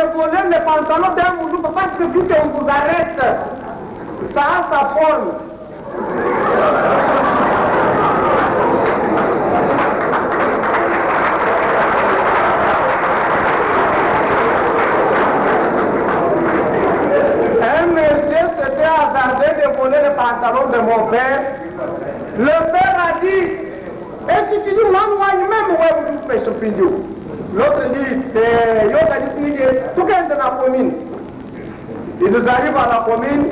de voler les pantalons d'un moudou parce que vu qu'on vous arrête, ça a sa forme. Un monsieur s'était hasardé de voler les pantalons de mon père. Le père a dit, et si tu dis, moi, même, vous faites ce vidéo. L'autre dit, tout est dans la commune. Il nous arrive à la commune.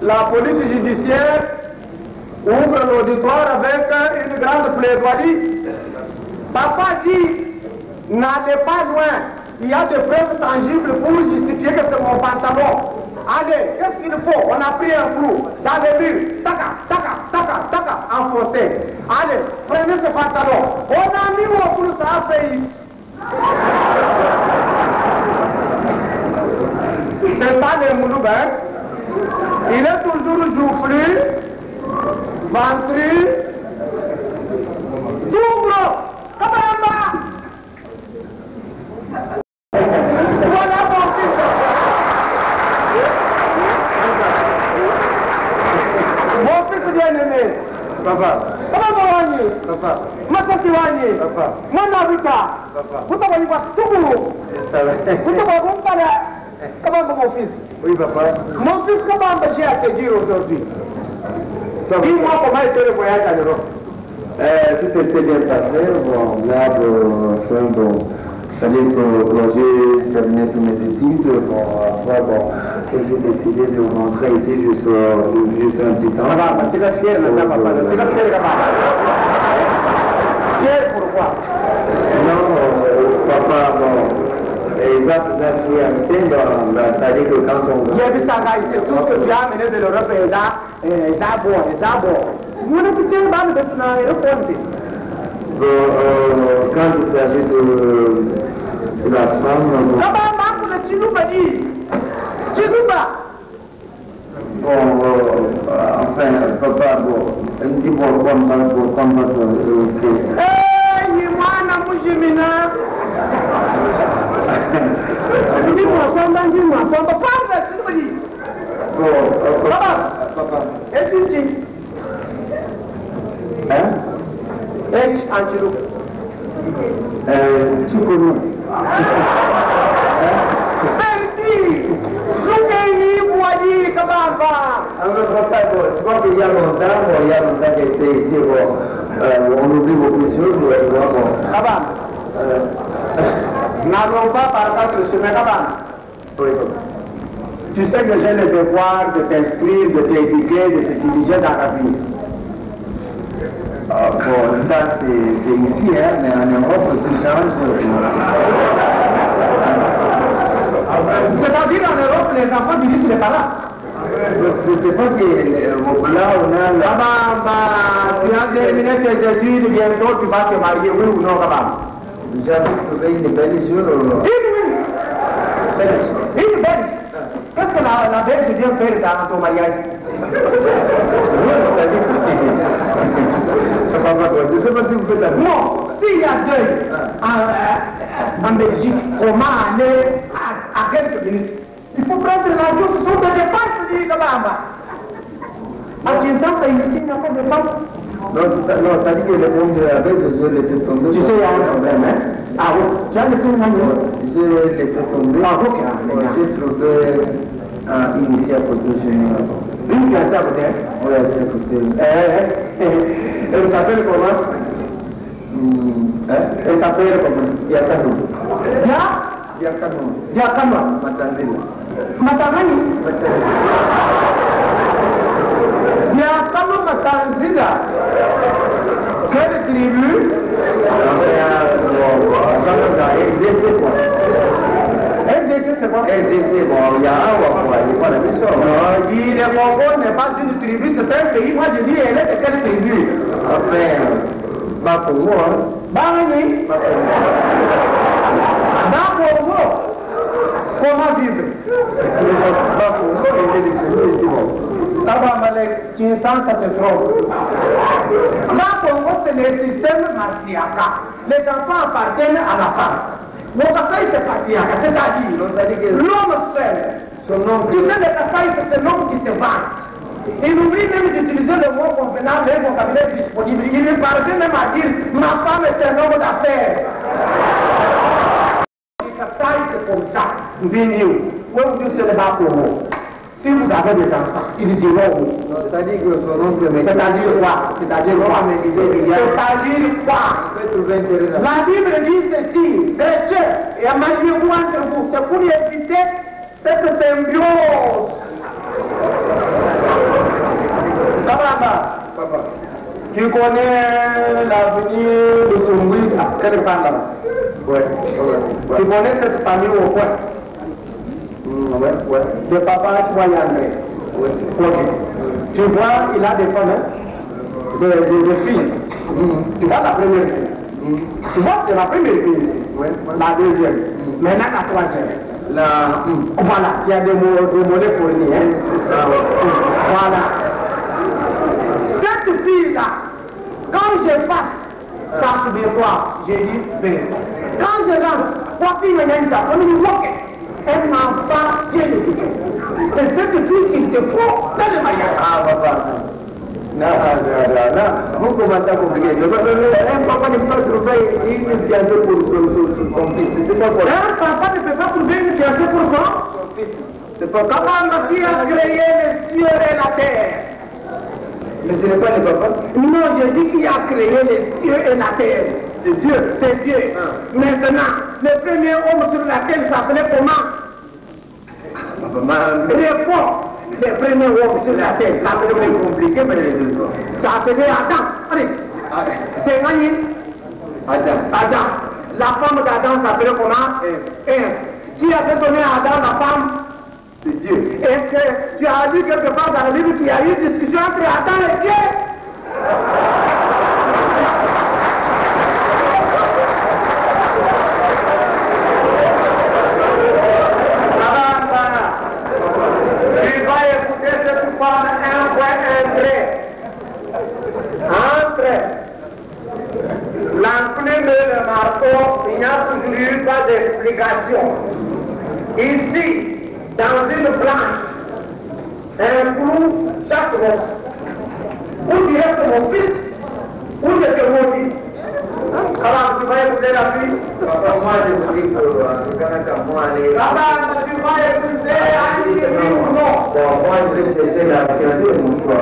La police judiciaire ouvre l'auditoire avec une grande plaidoirie. Papa dit, n'allez pas loin. Il y a des preuves tangibles pour justifier que c'est mon pantalon. Allez, qu'est-ce qu'il faut? On a pris un clou dans le mur. Taca, taca, taca, taca, enfoncé. Allez, prenez ce pantalon. On a mis mon clou, ça a failli. C'est ça le Moulouben. Il est toujours joufflu, ventru. S'ouvre! Kabamba! Voilà mon fils. Mon fils bien-aimé. Papa. Comment va Wani? Papa. Massa Siwani. Papa. Mon habitat. Papa. Vous t'avez pas tout pour vous. Vous t'avez pas comment va mon fils? Oui, papa. Mon fils, comment j'ai à te dire aujourd'hui? Dis-moi comment était le voyage à l'Europe. Tout était bien passé. Bon, là, fallait que j'ai terminé toutes mes études. Bon, après, j'ai décidé de rentrer ici juste un petit temps. Papa, tu es fier maintenant, papa. Tu es fier, papa. Fier pourquoi? Non, papa, bon. C'est-à-dire que quand on... J'ai vu ça là, c'est tout ce que tu as amené de l'Europe et là, Zabo. Vous ne pouvez pas me donner un répondre. Quand il s'agit de la femme... Comment marque le Chilouba dit? Chilouba! Bon, enfin, papa, bon, dis-moi comment... Moi, Namujimina! Dis-moi, papa, papa, est-ce que tu hein? es Angelou? Tu connais? Merci! Alors, papa, je crois qu'il y a longtemps que j'étais ici, on oublie beaucoup de choses, Papa, n'allons pas par le chemin là-bas. Oui. Tu sais que j'ai le devoir de t'inscrire, de t'éduquer, de te diriger dans la vie. Bon, ça c'est ici, hein, mais en Europe, tout change. C'est-à-dire en Europe, les enfants dirigent les parents. C'est pas que là, on a... Tu as terminé tes études, bientôt tu vas te marier, oui ou non, Kabam? J'avais trouvé une belle jour. Une belle. Qu'est-ce que la Belge vient faire dans ton mariage? Je ne sais pas si vous faites la... Non, s'il y a deuil en Belgique, comment aller à quelques minutes? Il faut prendre l'avion, ce sont des dépenses, dit Kabamba. À Kinshasa, ici, il n'y a pas de dépenses. Non, t'as dit que le monde avait, je laissé tomber. Tu sais, il y a un problème, hein? Ah oui, tu as laissé un problème? J'ai laissé tomber. Ah, ok. J'ai trouvé une ici à côté de chez nous. Une qui est à côté? Oui, à côté. Elle s'appelle comment? Elle s'appelle comment? Diakano. Diakano? Matandela. Matamani? Diakano Matanzila. Quelle tribu? RDC quoi. RDC c'est quoi? RDC, bon, il y a un quoi, il pas la même chose. Non, le Congo n'est pas une tribu, c'est un pays. Moi je dis, elle est de quelle tribu? Enfin, pas pour moi. Bangani? Dans Congo? Comment vivre? Pas pour moi, il est de Tabac Malek, tu sens ça te trompe. Là, pour moi, c'est le système matriarcal. Les enfants appartiennent à la femme. Mon Kassai, c'est patriarcal, c'est-à-dire que l'homme seul, tu sais, le Kassai, c'est l'homme qui se vend. Il oublie même d'utiliser le mot convenable, le vocabulaire disponible. Il lui parvient même à dire ma femme est un homme d'affaires. Le Kassai, c'est comme ça. Venu, où vous dites c'est pas pour vous. Si vous avez des enfants, ils diront vous. C'est-à-dire que son oncle me C'est-à-dire quoi? C'est-à-dire quoi? C'est-à-dire quoi? La Bible dit ceci, chrétiens, et mariez-vous entre vous. C'est pour éviter cette symbiose. Papa, tu connais l'avenir de Zongui à quelle femme là-bas? Ouais. Tu connais cette famille au point? Ouais. De papa, tu vois Yandré. Ouais. Tu vois, il a des femmes, des filles. Tu vois la première fille. Tu vois, c'est la première fille ici. Ouais. La deuxième. Maintenant, la troisième. Voilà, il y a des mollets fournis. Hein? Voilà. Cette fille-là, quand je passe par toi, j'ai dit, ben. Quand je rentre, un enfant bien éduqué. C'est cette fille qu'il te faut dans le mariage. Ah, papa. Non. Vous commencez à compliquer. Un papa ne peut pas trouver une fiancée pour son fils. C'est pas quoi. Un papa ne peut pas trouver une fiancée pour son fils. C'est pas comment qui a créé les cieux et la terre. Mais ce n'est pas le papa. Non, je dis qu'il a créé les cieux et la terre. C'est Dieu. C'est Dieu. Maintenant, le premier homme sur la terre s'appelait comment? Réponds. Le premier homme sur la terre s'appelait compliqué, mais ça s'appelait Adam. Allez. C'est gagné. Adam. La femme d'Adam s'appelait comment? Ève. Qui avait donné à Adam la femme? C'est Dieu. Est-ce que tu as lu quelque part dans le livre qu'il y a eu une discussion entre Adam et Dieu? Tu vas écouter cette femme un point entrée. Entre l'enclume et le marteau, il n'y a toujours eu pas d'explication. Ici, dans une planche, un clou chaque mot. Où tu restes mon fils, où je te maudis. Alors, tu vas écouter la fille? Papa, moi je vous dis que moi aller. Papa, tu vas écouter Annie, oui ou non? Bon, moi je vais chercher la fiancée de mon choix.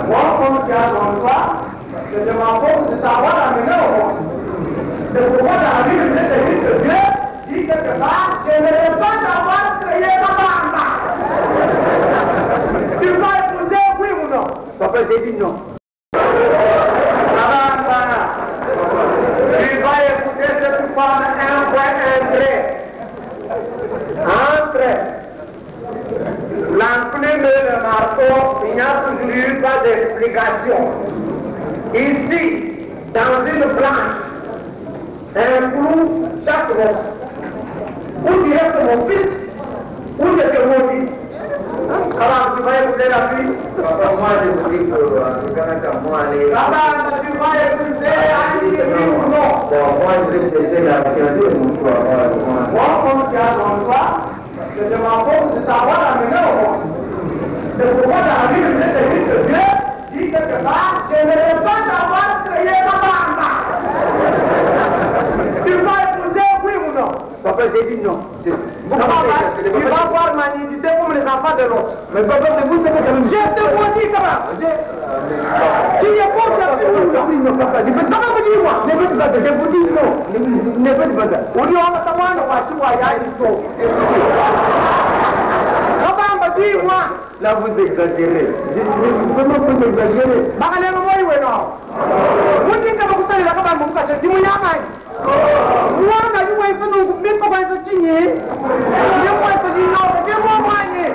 Moi, comme tu as ton choix, je te m'emporte de savoir la mener au monde. C'est pourquoi dans la Bible, je te dis que Dieu dit quelque part, je ne veux pas avoir créé ma bande. Tu vas épouser, oui ou non? Papa, j'ai dit non. Tu vas écouter cette femme un point entrée. Entre l'enclume et le marteau, il n'y a toujours eu pas d'explication. Ici, dans une planche, un clou chaque mot. Où tu restes mon fils, où je te maudis. Alors, tu vas écouter la fille? Papa, moi je vous dis que moi aller. Papa, tu vas écouter Annie, oui ou non? Bon, moi je vais chercher la fiancée de mon choix. Moi, comme tu as ton choix, je te m'emporte de savoir la mener au monde. C'est pourquoi dans la Bible, je te dis que Dieu dit quelque part, je ne veux pas avoir créé ma bande. Tu vas épouser, oui ou non? Papa, j'ai dit non. Tu vas voir ma nudité comme les enfants de l'autre. Mais papa, c'est vous, c'est que Je te maudis, camarade. Tu es contre la fille ou non? non, papa, ne faites pas. Comment me dis-moi? Ne faites pas ça, je vous dis non. Ne faites pas ça. On dit on va savoir le voiture ou ailleurs du tout. Comment me dis-moi? Là, vous exagérez. Comment vous exagérez? Bakale mo moy weno. Mutin ka ba kusali la ka ba mo kasi di mo yamay. Wanga yu wai sanu mi ko ba sa tinyi. Ni mo sa di no, di mo mani.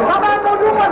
Ba ba mo du mo.